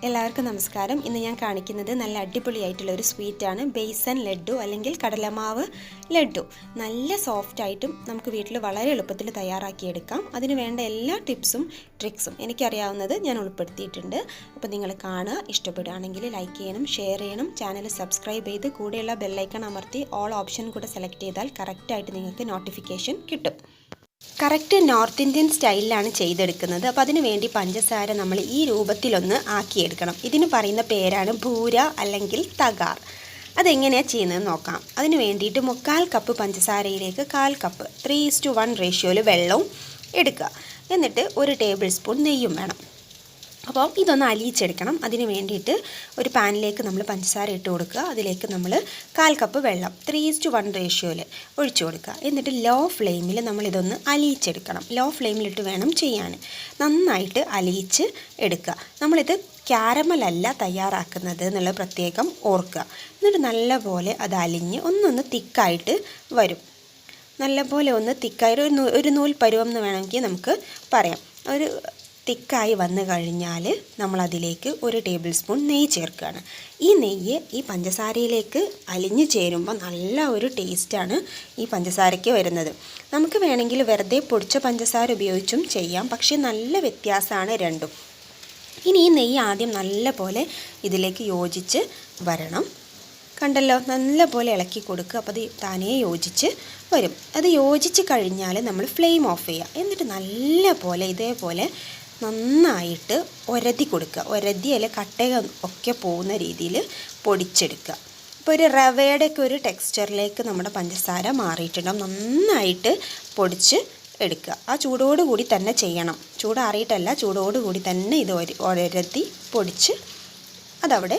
എല്ലാവർക്കും നമസ്കാരം. ഇന്ന് ഞാൻ കാണിക്കുന്നത് നല്ല അടിപൊളിയായിട്ടുള്ള ഒരു സ്വീറ്റാണ് ബേസൻ ലഡ്ഡു അല്ലെങ്കിൽ കടലമാവ് ലഡ്ഡു. നല്ല സോഫ്റ്റ് ആയിട്ടും നമുക്ക് വീട്ടിൽ വളരെ എളുപ്പത്തിൽ തയ്യാറാക്കിയെടുക്കാം. അതിന് വേണ്ട എല്ലാ ടിപ്സും ട്രിക്സും എനിക്കറിയാവുന്നത് ഞാൻ ഉൾപ്പെടുത്തിയിട്ടുണ്ട്. അപ്പോൾ നിങ്ങൾ കാണുക, ഇഷ്ടപ്പെടുകയാണെങ്കിൽ ലൈക്ക് ചെയ്യണം, ഷെയർ ചെയ്യണം, ചാനൽ സബ്സ്ക്രൈബ് ചെയ്ത് കൂടെയുള്ള ബെല്ലൈക്കൺ അമർത്തി ഓൾ ഓപ്ഷൻ കൂടെ സെലക്ട് ചെയ്താൽ കറക്റ്റായിട്ട് നിങ്ങൾക്ക് നോട്ടിഫിക്കേഷൻ കിട്ടും. കറക്റ്റ് നോർത്ത് ഇന്ത്യൻ സ്റ്റൈലിലാണ് ചെയ്തെടുക്കുന്നത്. അപ്പോൾ അതിന് വേണ്ടി പഞ്ചസാര നമ്മൾ ഈ രൂപത്തിലൊന്ന് ആക്കിയെടുക്കണം. ഇതിന് പറയുന്ന പേരാണ് ഭൂര അല്ലെങ്കിൽ തകാർ. അതെങ്ങനെയാണ് ചെയ്യുന്നതെന്ന് നോക്കാം. അതിന് വേണ്ടിയിട്ട് 1/4 കപ്പ് പഞ്ചസാരയിലേക്ക് 1/4 കപ്പ് 3:1 റേഷ്യോയിൽ വെള്ളവും എടുക്കുക. എന്നിട്ട് 1 ടേബിൾ സ്പൂൺ നെയ്യും വേണം. അപ്പോൾ ഇതൊന്ന് അലിയിച്ചെടുക്കണം. അതിന് വേണ്ടിയിട്ട് ഒരു പാനിലേക്ക് നമ്മൾ പഞ്ചസാര ഇട്ട് കൊടുക്കുക. അതിലേക്ക് നമ്മൾ 1/4 കപ്പ് വെള്ളം 3:1 റേഷ്യോയിൽ ഒഴിച്ചു കൊടുക്കുക. എന്നിട്ട് ലോ ഫ്ലെയിമിൽ നമ്മളിതൊന്ന് അലിയിച്ചെടുക്കണം. ലോ ഫ്ലെയിമിലിട്ട് വേണം ചെയ്യാൻ. നന്നായിട്ട് അലിയിച്ച് എടുക്കുക. നമ്മളിത് ക്യാരമലല്ല തയ്യാറാക്കുന്നത് എന്നുള്ളത് പ്രത്യേകം ഓർക്കുക. എന്നിട്ട് നല്ലപോലെ അത് അലിഞ്ഞ് ഒന്നൊന്ന് തിക്കായിട്ട് വരും. നല്ലപോലെ ഒന്ന് തിക്കായിട്ട് ഒരു നൂൽ പരുവം എന്ന് വേണമെങ്കിൽ നമുക്ക് പറയാം. ഒരു തിക്കായി വന്നു കഴിഞ്ഞാൽ നമ്മളതിലേക്ക് 1 ടേബിൾ സ്പൂൺ നെയ്യ് ചേർക്കുകയാണ്. ഈ നെയ്യ് ഈ പഞ്ചസാരയിലേക്ക് അലിഞ്ഞു ചേരുമ്പോൾ നല്ല ഒരു ടേസ്റ്റാണ് ഈ പഞ്ചസാരയ്ക്ക് വരുന്നത്. നമുക്ക് വേണമെങ്കിൽ വെറുതെ പൊടിച്ച പഞ്ചസാര ഉപയോഗിച്ചും ചെയ്യാം, പക്ഷേ നല്ല വ്യത്യാസമാണ് രണ്ടും. ഇനി ഈ നെയ്യ് ആദ്യം നല്ല പോലെ ഇതിലേക്ക് യോജിച്ച് വരണം. കണ്ടല്ലോ, നല്ല പോലെ ഇളക്കി കൊടുക്കുക. അപ്പോൾ അത് താനേ യോജിച്ച് വരും. അത് യോജിച്ച് കഴിഞ്ഞാൽ നമ്മൾ ഫ്ലെയിം ഓഫ് ചെയ്യുക. എന്നിട്ട് നല്ല പോലെ ഇതേപോലെ നന്നായിട്ട് ഒരതി കൊടുക്കുക. ഒരതി അല്ലെ കട്ട ഒക്കെ പോകുന്ന രീതിയിൽ പൊടിച്ചെടുക്കുക. ഇപ്പോൾ ഒരു റവയുടെയൊക്കെ ഒരു ടെക്സ്ചറിലേക്ക് നമ്മുടെ പഞ്ചസാര മാറിയിട്ടുണ്ടാകും. നന്നായിട്ട് പൊടിച്ച് എടുക്കുക. ആ ചൂടോടുകൂടി തന്നെ ചെയ്യണം. ചൂടാറിയിട്ടല്ല, ചൂടോടുകൂടി തന്നെ ഇത് ഒരതി പൊടിച്ച് അതവിടെ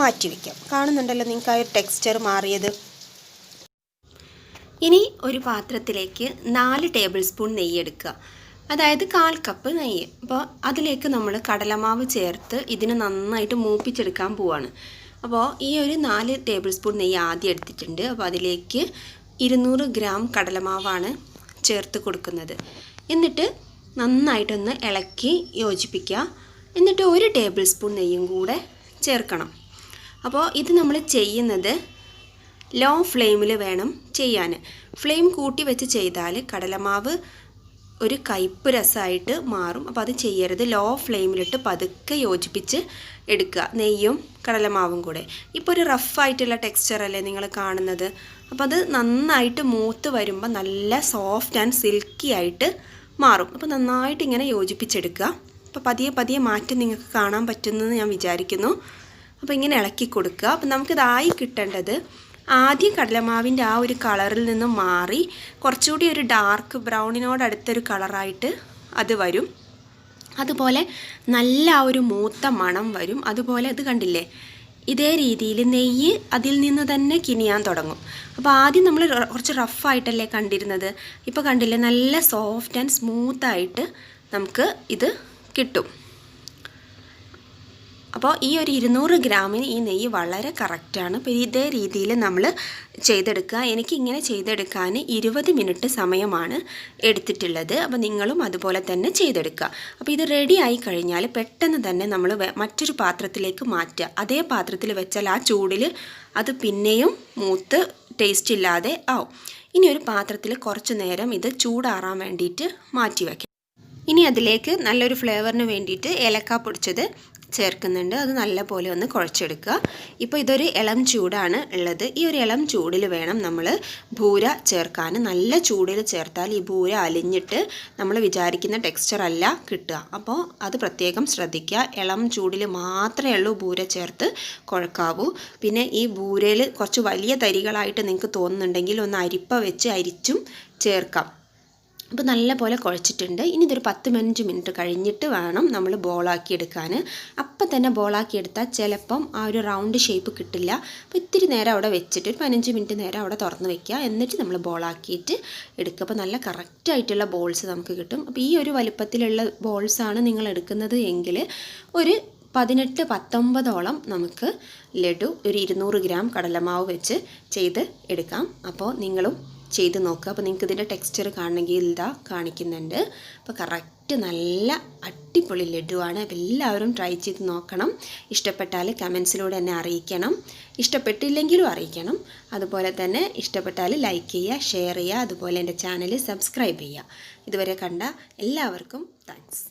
മാറ്റി വയ്ക്കാം. കാണുന്നുണ്ടല്ലോ നിങ്ങൾക്ക് ആ ഒരു ടെക്സ്ചർ മാറിയത്. ഇനി ഒരു പാത്രത്തിലേക്ക് 4 ടേബിൾ സ്പൂൺ നെയ്യ് എടുക്കുക. അതായത് 1/4 കപ്പ് നെയ്യ്. അപ്പോൾ അതിലേക്ക് നമ്മൾ കടലമാവ് ചേർത്ത് ഇതിനെ നന്നായിട്ട് മൂപ്പിച്ചെടുക്കാൻ പോവാണ്. അപ്പോൾ ഈ ഒരു 4 ടേബിൾ സ്പൂൺ നെയ്യ് ആദ്യം എടുത്തിട്ടുണ്ട്. അപ്പോൾ അതിലേക്ക് 200 ഗ്രാം കടലമാവാണ് ചേർത്ത് കൊടുക്കുന്നത്. എന്നിട്ട് നന്നായിട്ടൊന്ന് ഇളക്കി യോജിപ്പിക്കുക. എന്നിട്ട് 1 ടേബിൾ സ്പൂൺ നെയ്യും കൂടെ ചേർക്കണം. അപ്പോൾ ഇത് നമ്മൾ ചെയ്യുന്നത് ലോ ഫ്ലെയിമിൽ വേണം ചെയ്യാൻ. ഫ്ലെയിം കൂട്ടി വെച്ച് ചെയ്താൽ കടലമാവ് ഒരു കയ്പ്പ് രസമായിട്ട് മാറും. അപ്പോൾ അത് ചെയ്യരുത്. ലോ ഫ്ലെയിമിലിട്ട് പതുക്കെ യോജിപ്പിച്ച് എടുക്കുക, നെയ്യും കടലമാവും കൂടെ. ഇപ്പോൾ ഒരു റഫായിട്ടുള്ള ടെക്സ്ചറല്ലേ നിങ്ങൾ കാണുന്നത്. അപ്പോൾ അത് നന്നായിട്ട് മൂത്ത് വരുമ്പോൾ നല്ല സോഫ്റ്റ് ആൻഡ് സിൽക്കി ആയിട്ട് മാറും. അപ്പോൾ നന്നായിട്ട് ഇങ്ങനെ യോജിപ്പിച്ചെടുക്കുക. അപ്പോൾ പതിയെ പതിയെ മാറ്റം നിങ്ങൾക്ക് കാണാൻ പറ്റുമെന്ന് ഞാൻ വിചാരിക്കുന്നു. അപ്പോൾ ഇങ്ങനെ ഇളക്കി കൊടുക്കുക. അപ്പോൾ നമുക്കിതായി കിട്ടേണ്ടത് ആദ്യം കടലമാവിൻ്റെ ആ ഒരു കളറിൽ നിന്ന് മാറി കുറച്ചുകൂടി ഒരു ഡാർക്ക് ബ്രൗണിനോട് അടുത്തൊരു കളറായിട്ട് അത് വരും. അതുപോലെ നല്ല ആ ഒരു മൂത്ത മണം വരും. അതുപോലെ അത് കണ്ടില്ലേ, ഇതേ രീതിയിൽ നെയ്യ് അതിൽ നിന്ന് തന്നെ കിനിയാൻ തുടങ്ങും. അപ്പോൾ ആദ്യം നമ്മൾ കുറച്ച് റഫായിട്ടല്ലേ കണ്ടിരുന്നത്. ഇപ്പോൾ കണ്ടില്ലേ, നല്ല സോഫ്റ്റ് ആൻഡ് സ്മൂത്തായിട്ട് നമുക്ക് ഇത് കിട്ടും. അപ്പോൾ ഈ ഒരു 200 ഗ്രാമിന് ഈ നെയ്യ് വളരെ കറക്റ്റാണ്. അപ്പോൾ ഇതേ രീതിയിൽ നമ്മൾ ചെയ്തെടുക്കുക. എനിക്കിങ്ങനെ ചെയ്തെടുക്കാൻ 20 മിനിറ്റ് സമയമാണ് എടുത്തിട്ടുള്ളത്. അപ്പോൾ നിങ്ങളും അതുപോലെ തന്നെ ചെയ്തെടുക്കുക. അപ്പോൾ ഇത് റെഡി ആയി കഴിഞ്ഞാൽ പെട്ടെന്ന് തന്നെ നമ്മൾ മറ്റൊരു പാത്രത്തിലേക്ക് മാറ്റുക. അതേ പാത്രത്തിൽ വെച്ചാൽ ആ ചൂടിൽ അത് പിന്നെയും മൂത്ത് ടേസ്റ്റ് ഇല്ലാതെ ആവും. ഇനി ഒരു പാത്രത്തിൽ കുറച്ച് നേരം ഇത് ചൂടാറാൻ വേണ്ടിയിട്ട് മാറ്റി വയ്ക്കാം. ഇനി അതിലേക്ക് നല്ലൊരു ഫ്ലേവറിന് വേണ്ടിയിട്ട് ഏലക്ക പൊടിച്ചത് ചേർക്കുന്നുണ്ട്. അത് നല്ലപോലെ ഒന്ന് കുഴച്ചെടുക്കുക. ഇപ്പോൾ ഇതൊരു ഇളം ചൂടാണ് ഉള്ളത്. ഈ ഒരു ഇളം ചൂടിൽ വേണം നമ്മൾ ഭൂര ചേർക്കാൻ. നല്ല ചൂടിൽ ചേർത്താൽ ഈ ഭൂര അലിഞ്ഞിട്ട് നമ്മൾ വിചാരിക്കുന്ന ടെക്സ്ചർ അല്ല കിട്ടുക. അപ്പോൾ അത് പ്രത്യേകം ശ്രദ്ധിക്കുക. ഇളം ചൂടിൽ മാത്രമേ ഉള്ളൂ ഭൂര ചേർത്ത് കുഴക്കാവൂ. പിന്നെ ഈ ഭൂരയിൽ കുറച്ച് വലിയ തരികളായിട്ട് നിങ്ങൾക്ക് തോന്നുന്നുണ്ടെങ്കിൽ ഒന്ന് അരിപ്പ വെച്ച് അരിച്ചും ചേർക്കാം. അപ്പോൾ നല്ല പോലെ കുഴച്ചിട്ടുണ്ട്. ഇനി ഇതൊരു 10-15 മിനിറ്റ് കഴിഞ്ഞിട്ട് വേണം നമ്മൾ ബോളാക്കി എടുക്കാൻ. അപ്പം തന്നെ ബോളാക്കി എടുത്താൽ ചിലപ്പം ആ ഒരു റൗണ്ട് ഷേപ്പ് കിട്ടില്ല. അപ്പോൾ ഇത്തിരി നേരം അവിടെ വെച്ചിട്ട് ഒരു 15 മിനിറ്റ് നേരം അവിടെ തുറന്ന് വെക്കുക. എന്നിട്ട് നമ്മൾ ബോളാക്കിയിട്ട് എടുക്കുക. അപ്പോൾ നല്ല കറക്റ്റായിട്ടുള്ള ബോൾസ് നമുക്ക് കിട്ടും. അപ്പോൾ ഈ ഒരു വലിപ്പത്തിലുള്ള ബോൾസാണ് നിങ്ങൾ എടുക്കുന്നത് എങ്കിൽ ഒരു 18-19ഓളം നമുക്ക് ലഡു ഒരു 200 ഗ്രാം കടലമാവ് വെച്ച് ചെയ്ത് എടുക്കാം. അപ്പോൾ നിങ്ങളും ചെയ്ത് നോക്കുക. അപ്പോൾ നിങ്ങൾക്ക് ഇതിൻ്റെ ടെക്സ്ചർ കാണണമെങ്കിൽ ഇതാ കാണിക്കുന്നുണ്ട്. അപ്പോൾ കറക്റ്റ് നല്ല അടിപൊളി ലഡുവാണ്. അപ്പോൾ എല്ലാവരും ട്രൈ ചെയ്ത് നോക്കണം. ഇഷ്ടപ്പെട്ടാൽ കമൻസിലൂടെ എന്നെ അറിയിക്കണം, ഇഷ്ടപ്പെട്ടില്ലെങ്കിലും അറിയിക്കണം. അതുപോലെ തന്നെ ഇഷ്ടപ്പെട്ടാൽ ലൈക്ക് ചെയ്യുക, ഷെയർ ചെയ്യുക, അതുപോലെ എൻ്റെ ചാനൽ സബ്സ്ക്രൈബ് ചെയ്യുക. ഇതുവരെ കണ്ട എല്ലാവർക്കും താങ്ക്സ്.